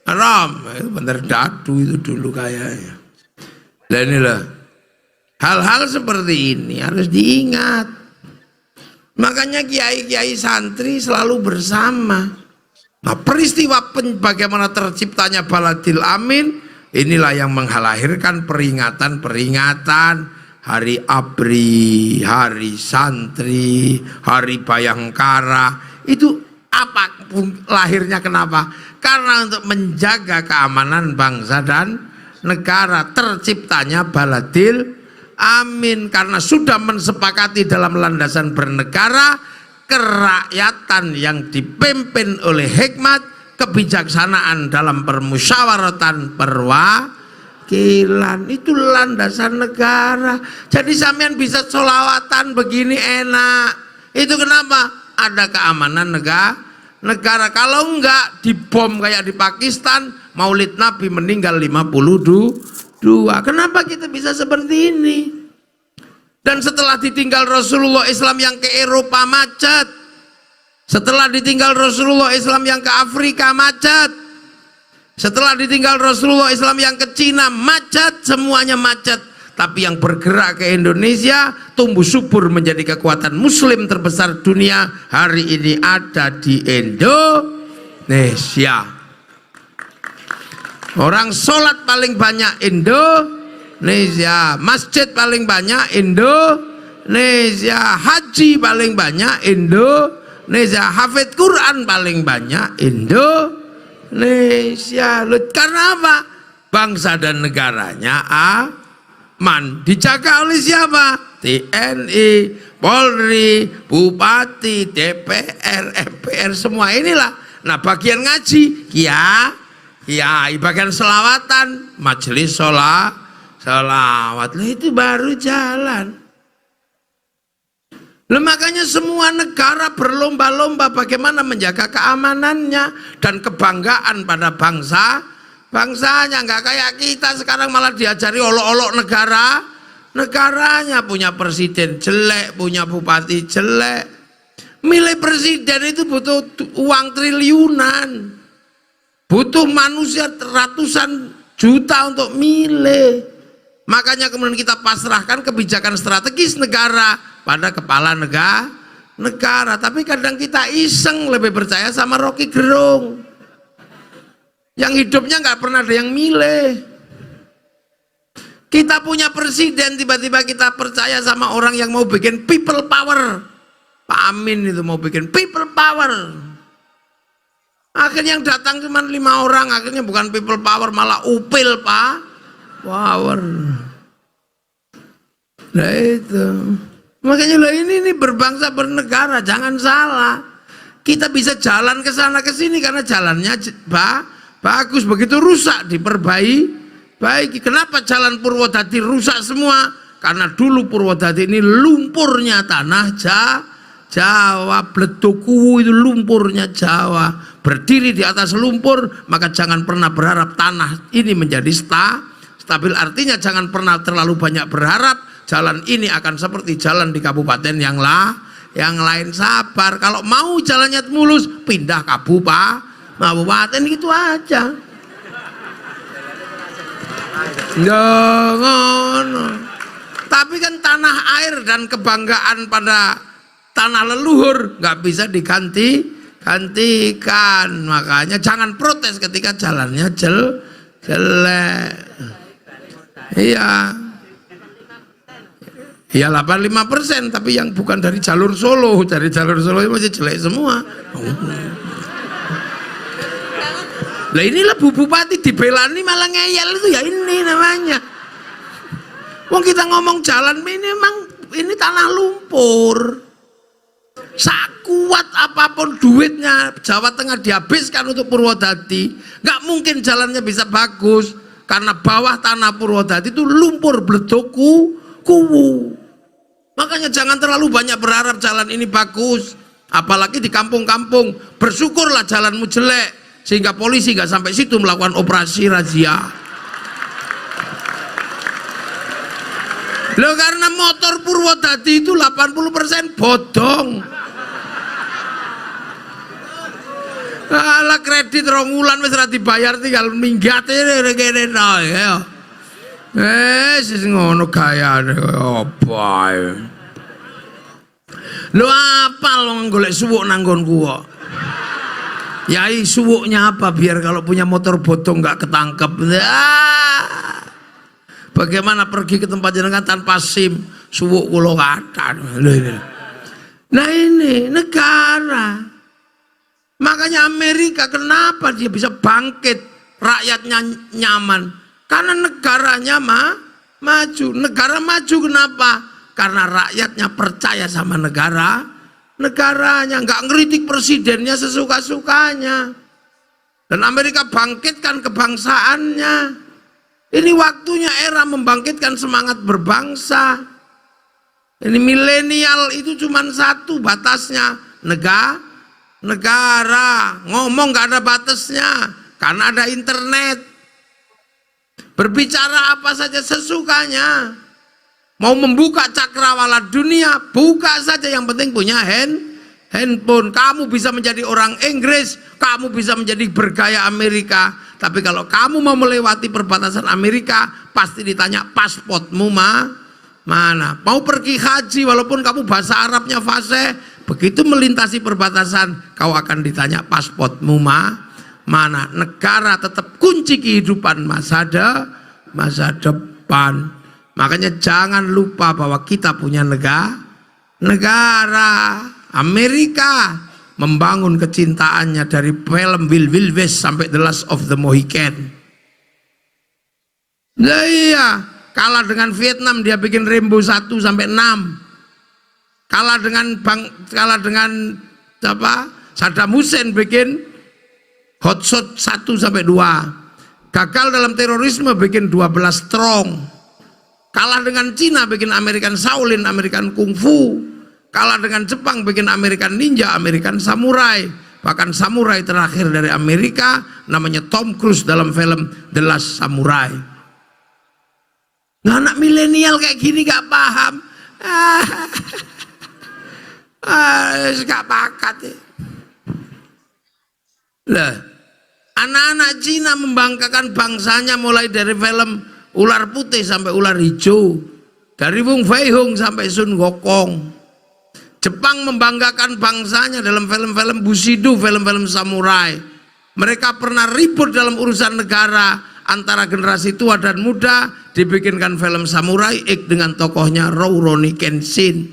haram. Itu Bandar Dadu itu dulu kayaknya. Dan inilah hal-hal seperti ini harus diingat. Makanya kiai-kiai santri selalu bersama. Nah peristiwa bagaimana terciptanya Baladil Amin, inilah yang melahirkan peringatan-peringatan Hari ABRI, Hari Santri, Hari Bayangkara. Itu apa lahirnya, kenapa? Karena untuk menjaga keamanan bangsa dan negara, terciptanya Baladil Amin. Karena sudah mensepakati dalam landasan bernegara, kerakyatan yang dipimpin oleh hikmat, kebijaksanaan dalam permusyawaratan perwakilan. Itu landasan negara. Jadi sampean bisa sholawatan begini enak. Itu kenapa? Ada keamanan negara. Kalau enggak dibom kayak di Pakistan, Maulid Nabi meninggal 52 Kenapa kita bisa seperti ini? Dan setelah ditinggal Rasulullah, Islam yang ke Eropa macet. Setelah ditinggal Rasulullah, Islam yang ke Afrika macet. Setelah ditinggal Rasulullah, Islam yang ke Cina macet, semuanya macet. Tapi yang bergerak ke Indonesia, tumbuh subur menjadi kekuatan muslim terbesar dunia, hari ini ada di Indonesia. Orang sholat paling banyak Indonesia, masjid paling banyak Indonesia, haji paling banyak Indonesia, hafid Quran paling banyak Indonesia. Karena apa? Bangsa dan negaranya aman. Dijaga oleh siapa? TNI, Polri, Bupati, DPR, MPR, semua inilah. Nah, bagian ngaji, bagian selawatan, majelis selawat. Lah itu baru jalan. Makanya semua negara berlomba-lomba bagaimana menjaga keamanannya dan kebanggaan pada bangsanya. Nggak kayak kita sekarang malah diajari olok-olok negaranya, punya presiden jelek, punya bupati jelek. Milih presiden itu butuh uang triliunan, butuh manusia ratusan juta untuk milih. Makanya kemudian kita pasrahkan kebijakan strategis negara pada kepala negara. Tapi kadang kita iseng lebih percaya sama Rocky Gerung yang hidupnya nggak pernah ada yang milih. Kita punya presiden, tiba-tiba kita percaya sama orang yang mau bikin people power. Pak Amin itu mau bikin people power. Akhirnya yang datang cuma 5 orang, akhirnya bukan people power, malah upil power. Nah itu. Makanya loh ini berbangsa bernegara, jangan salah. Kita bisa jalan ke sana ke sini karena jalannya bagus, begitu rusak diperbaiki. Kenapa jalan Purwodadi rusak semua? Karena dulu Purwodadi ini lumpurnya tanah Jawa, Bledokuwu itu lumpurnya Jawa. Berdiri di atas lumpur, maka jangan pernah berharap tanah ini menjadi stabil. Artinya jangan pernah terlalu banyak berharap jalan ini akan seperti jalan di kabupaten yang lain. Sabar, kalau mau jalannya mulus pindah kabupaten gitu aja. Jangan. Tapi kan tanah air dan kebanggaan pada tanah leluhur nggak bisa digantikan. Makanya jangan protes ketika jalannya jelek. Iya. Ya 85%, tapi yang bukan dari jalur Solo masih jelek semua. Lah inilah Bu Bupati dibelani malah ngeyel, itu ya ini namanya. Wong kita ngomong jalan ini memang ini tanah lumpur. Sakuat apapun duitnya Jawa Tengah dihabiskan untuk Purwodadi, nggak mungkin jalannya bisa bagus karena bawah tanah Purwodadi itu lumpur Bledokuwu. Makanya jangan terlalu banyak berharap jalan ini bagus, apalagi di kampung-kampung. Bersyukurlah jalanmu jelek sehingga polisi nggak sampai situ melakukan operasi razia. Loh, karena motor Purwodadi itu 80% bodong. Alah, kredit 2 wulan wis ora dibayar, tinggal minggat kene ya. Wis ngono gayane apa ae. Lho apa lo golek suwuk nang nggonku kok. Yai, suwuknya apa biar kalau punya motor bodong nggak ketangkep. Bagaimana pergi ke tempat jenengan tanpa SIM, suwuk kula kathah. Nah ini negara. Makanya Amerika kenapa dia bisa bangkit, rakyatnya nyaman? Karena negaranya maju. Negara maju kenapa? Karena rakyatnya percaya sama negaranya, nggak ngeritik presidennya sesuka-sukanya. Dan Amerika bangkitkan kebangsaannya. Ini waktunya era membangkitkan semangat berbangsa. Ini milenial itu cuma satu batasnya, negara. Ngomong nggak ada batasnya karena ada internet. berbicara apa saja sesukanya. Mau membuka cakrawala dunia, buka saja, yang penting punya handphone. Kamu bisa menjadi orang Inggris, kamu bisa menjadi bergaya Amerika, tapi kalau kamu mau melewati perbatasan Amerika, pasti ditanya pasportmu mana. Mau pergi haji, walaupun kamu bahasa Arabnya fasih, begitu melintasi perbatasan, kau akan ditanya pasportmu mana. Negara tetap kunci kehidupan masa depan. Makanya jangan lupa bahwa kita punya negara. Amerika membangun kecintaannya dari film Wild West sampai The Last of the Mohican. Nah iya, kalah dengan Vietnam dia bikin Rambo 1 sampai 6. Kalah dengan Saddam Hussein bikin Hot Shot 1 sampai 2. Gagal dalam terorisme bikin 12 Strong. Kalah dengan Cina bikin American Shaolin, American Kung Fu. Kalah dengan Jepang bikin American Ninja, American Samurai. Bahkan samurai terakhir dari Amerika namanya Tom Cruise dalam film The Last Samurai. Nah, anak milenial kayak gini gak paham. Gak pakat ya. Lah, anak-anak Cina membanggakan bangsanya mulai dari film Ular Putih sampai Ular Hijau, dari Wong Fei Hung sampai Sun Gokong. Jepang membanggakan bangsanya dalam film-film Bushido, film-film samurai. Mereka pernah ribut dalam urusan negara antara generasi tua dan muda, dibikinkan film Samurai X dengan tokohnya Rurouni Kenshin.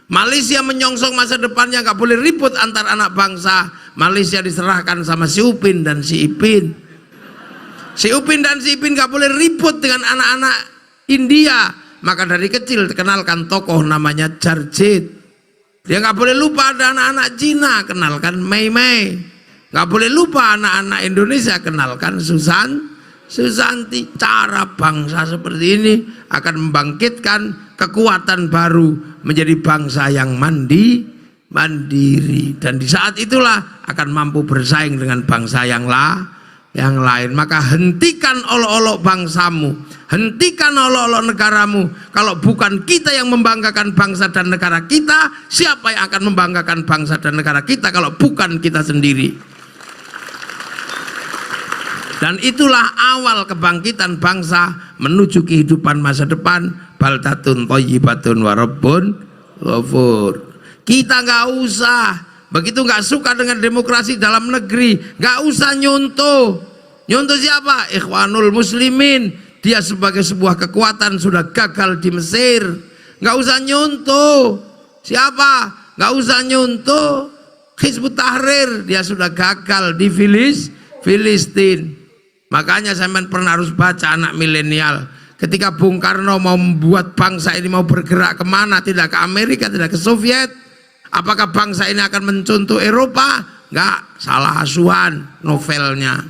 Malaysia menyongsong masa depannya, gak boleh ribut antar anak bangsa. Malaysia diserahkan sama si Upin dan si Ipin. Si Upin dan si Ipin gak boleh ribut dengan anak-anak India. Maka dari kecil kenalkan tokoh namanya Jarjit. Dia gak boleh lupa ada anak-anak Cina, kenalkan Mei Mei. Gak boleh lupa anak-anak Indonesia, kenalkan Susanti. Cara bangsa seperti ini akan membangkitkan kekuatan baru menjadi bangsa yang mandiri. Dan di saat itulah akan mampu bersaing dengan bangsa yang lain. Maka hentikan olok-olok bangsamu, hentikan olok-olok negaramu. Kalau bukan kita yang membanggakan bangsa dan negara kita, siapa yang akan membanggakan bangsa dan negara kita kalau bukan kita sendiri? Dan itulah awal kebangkitan bangsa menuju kehidupan masa depan. Baldatun thayyibatun wa rabbun ghafur. Kita nggak usah begitu, nggak suka dengan demokrasi dalam negeri, nggak usah nyontoh siapa? Ikhwanul Muslimin. Dia sebagai sebuah kekuatan sudah gagal di Mesir. Nggak usah nyontoh siapa? Nggak usah nyontoh Hizbut Tahrir. Dia sudah gagal di Filistin. Makanya saya pernah harus baca anak milenial. Ketika Bung Karno mau membuat bangsa ini mau bergerak kemana? Tidak ke Amerika, tidak ke Soviet. Apakah bangsa ini akan mencontoh Eropa? Enggak, salah asuhan novelnya.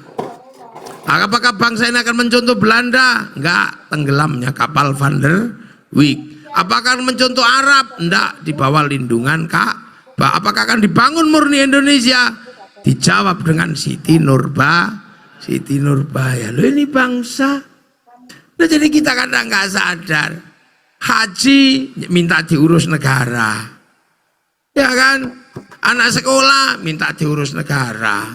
Apakah bangsa ini akan mencontoh Belanda? Enggak, tenggelamnya kapal Van der Wijk. Apakah akan mencontoh Arab? Enggak, di bawah lindungan Ka'bah. Apakah akan dibangun murni Indonesia? Dijawab dengan Siti Nurbaya. Loh, ini bangsa. Nah, jadi kita kadang nggak sadar. Haji minta diurus negara. Ya kan, anak sekolah minta diurus negara,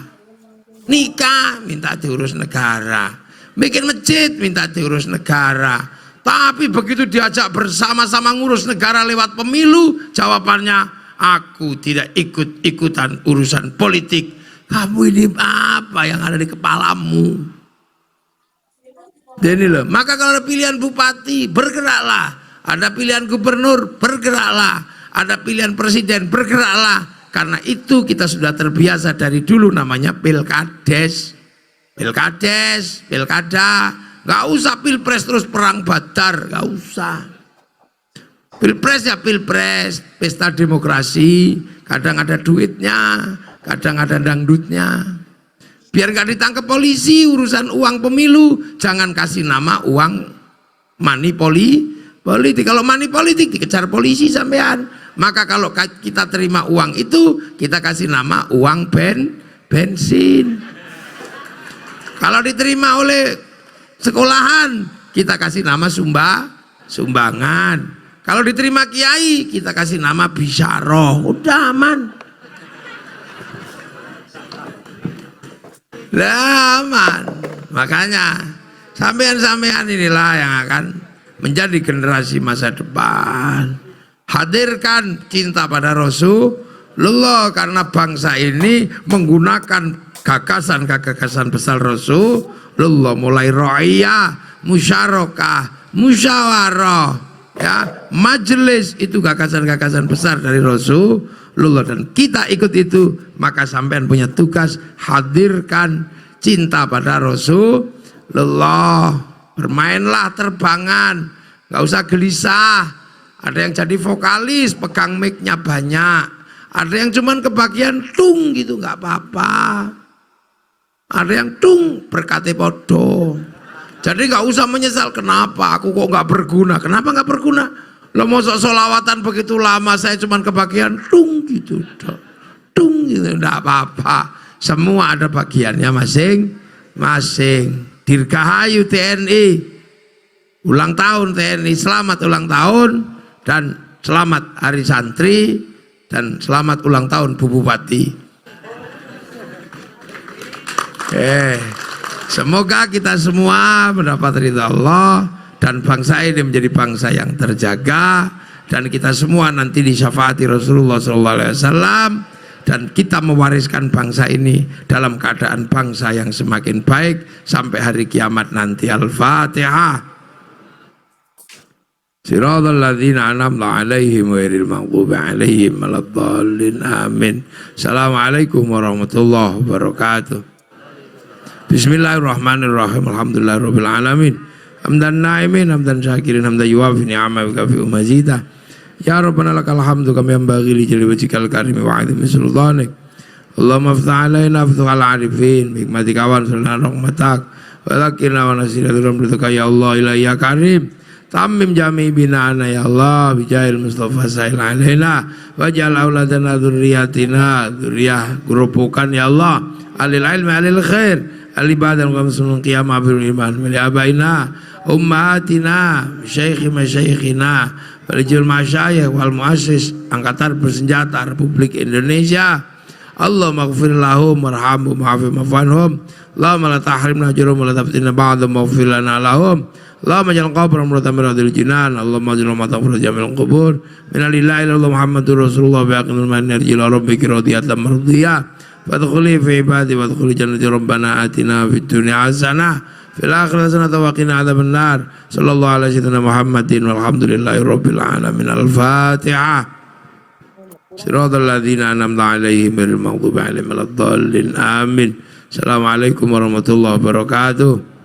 nikah minta diurus negara, bikin masjid minta diurus negara. Tapi begitu diajak bersama-sama ngurus negara lewat pemilu, jawabannya aku tidak ikut-ikutan urusan politik. Kamu ini apa yang ada di kepalamu? Jadi loh, maka kalau ada pilihan bupati, bergeraklah. Ada pilihan gubernur, bergeraklah. Ada pilihan presiden, bergeraklah. Karena itu kita sudah terbiasa dari dulu, namanya pilkada. Gak usah pilpres terus perang badar, gak usah. Pilpres ya pilpres, pesta demokrasi. Kadang ada duitnya, kadang ada dangdutnya. Biar gak ditangkap polisi urusan uang pemilu, jangan kasih nama uang money politik. Kalau money politik dikejar polisi sampean. Maka kalau kita terima uang itu, kita kasih nama uang bensin. Kalau diterima oleh sekolahan kita kasih nama sumbangan. Kalau diterima kiai kita kasih nama bisyarah, udah aman. Lah aman. Makanya sampean-sampean inilah yang akan menjadi generasi masa depan. Hadirkan cinta pada Rasulullah, karena bangsa ini menggunakan gagasan besar Rasulullah, mulai ra'iyah, musyarakah, musyawarah, ya, majelis, itu gagasan-gagasan besar dari Rasulullah dan kita ikut itu. Maka sampean punya tugas, hadirkan cinta pada Rasulullah. Bermainlah terbangan, nggak usah gelisah. Ada yang jadi vokalis, pegang mic-nya banyak. Ada yang cuman kebagian tung gitu, nggak apa-apa. Ada yang tung berkate podo. Jadi nggak usah menyesal, kenapa aku kok nggak berguna? Kenapa nggak berguna? Lo mau solawatan begitu lama, saya cuman kebagian tung gitu, tung gitu, nggak apa-apa. Semua ada bagiannya masing-masing. Dirgahayu TNI, ulang tahun TNI, selamat ulang tahun dan selamat Hari Santri dan selamat ulang tahun Bu Bupati. Semoga kita semua mendapat ridha Allah dan bangsa ini menjadi bangsa yang terjaga, dan kita semua nanti disyafaati Rasulullah SAW, dan kita mewariskan bangsa ini dalam keadaan bangsa yang semakin baik sampai hari kiamat nanti. Al-Fatihah. Siratal ladzina an'amta 'alaihim ghairil maghdubi 'alaihim waladdallin. Amin. Assalamualaikum warahmatullahi wabarakatuh. Bismillahirrahmanirrahim. Alhamdulillahirabbil alamin. Hamdan na'imin, hamdan syakirin, hamdan yuwafi ni'ama wa kafi mazidah. Ya Rabbana lakal hamdu kama yanbaghi li jalali wajhikal karim wa 'azimi sultanik. Allahumma iftah 'alaina futuhal 'arifin bi hikmatika wa ansurna rahmatak wa dzakirna wa nasina rahmatika ya Allah ya karim. Tamim jami bina'ana ya Allah bijahil Mustafa sa'il 'alaina waj'al auladana dzurriyyatina dzurriyyah gerobokan ya Allah alil ilmi alil khair al-ibadah wa muslimin qiyamah bil iman wa li abaina ummatina masyayikhina walijul masyayikh wal muassis angkatan bersenjata Republik Indonesia. Allah maghfir lahum warhamhum wa'afi mafanhum. Allahumma la tahrimna ajrahum wa la taftinna ba'dahum waghfir lana lahum. Allahumma ja'al qabrahum mutamirradil jinan. Allahumma ja'al matafur jamil qubur minalillahi ila Muhammadur Rasulullah biaqinul manarji ila rabbika radiyatan mardiyah. Fadkhuli fi ibadi wadkhuli jannati rabbana atina fid dunya hasanah fil akhirati hasanah wa qina adzabannar. Sallallahu alaihi wasallam Muhammadin walhamdulillahi rabbil alamin. Al-Fatihah. Siratal ladzina an'amta 'alaihim ghairil maghdubi 'alaihim waladdallin. Amin. Assalamualaikum warahmatullahi wabarakatuh.